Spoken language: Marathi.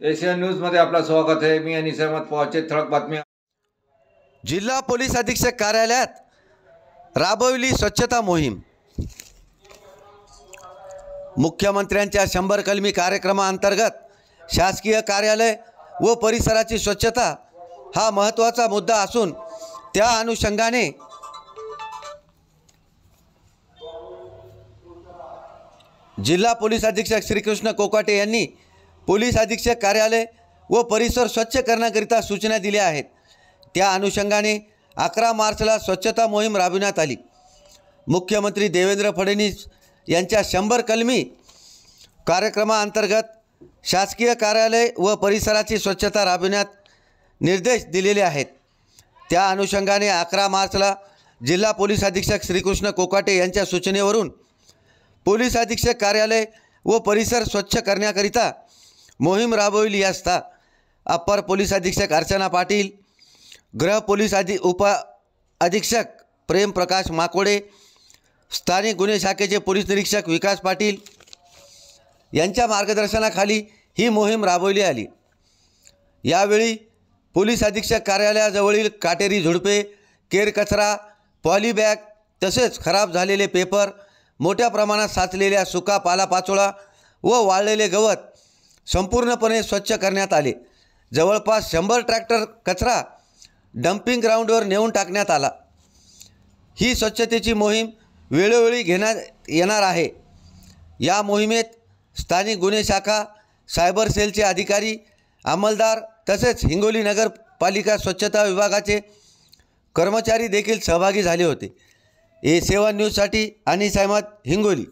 एशियन न्यूजमध्ये आपलं स्वागत आहे। मी अनिस अहमद पवारचे ठळक बातम्या। जिल्हा पोलीस अधीक्षक कार्यालयात राबवली स्वच्छता मोहीम। मुख्यमंत्र्यांच्या 100 कलमी कार्यक्रमाअंतर्गत शासकीय कार्यालय व परिसराची स्वच्छता हा महत्त्वाचा मुद्दा असून त्या अनुषंगाने जिल्हा पोलीस अधीक्षक श्रीकृष्ण कोकाटे यांनी पोलीस अधीक्षक कार्यालय व परिसर स्वच्छ करण्याकरिता सूचना दिल्या आहेत। त्या अनुषंगाने 11 मार्चला स्वच्छता मोहीम राबविण्यात आली। मुख्यमंत्री देवेंद्र फडणवीस यांच्या 100 कलमी कार्यक्रमाअंतर्गत शासकीय कार्यालय व परिसराची स्वच्छता राबविण्यात निर्देश दिलेले आहेत। त्या अनुषंगाने 11 मार्चला जिल्हा पोलीस अधीक्षक श्रीकृष्ण कोकाटे यांच्या सूचनेवरून पोलीस अधीक्षक कार्यालय व परिसर स्वच्छ करण्याकरिता मोहीम राबविली असता अप्पर पोलीस अधीक्षक अर्चना पाटील, गृह पोलीस उप अधीक्षक प्रेम प्रकाश माकोडे, स्थानिक गुन्हे शाखेचे पोलीस निरीक्षक विकास पाटील यांच्या मार्गदर्शनाखाली ही मोहीम राबवली आली। यावेळी पोलीस अधीक्षक कार्यालयाजवळील काटेरी झुडपे, केर कचरा, पॉलीबॅग तसेच खराब झालेले पेपर, मोठ्या प्रमाणात साचलेल्या सुका पालापाचोळा व वाळलेले गवत संपूर्णपणे स्वच्छ करण्यात आले। जवळपास 100 ट्रॅक्टर कचरा डंपिंग ग्राउंडवर नेऊन टाकण्यात आला। ही स्वच्छतेची मोहीम वेळोवेळी घेण्यात येणार आहे। या मोहिमेत स्थानिक गुन्हे शाखा, सायबर सेलचे अधिकारी, अंमलदार तसेच हिंगोली नगरपालिका स्वच्छता विभागाचे कर्मचारी देखील सहभागी झाले होते। A7 न्यूजसाठी अनिस अहमद, हिंगोली।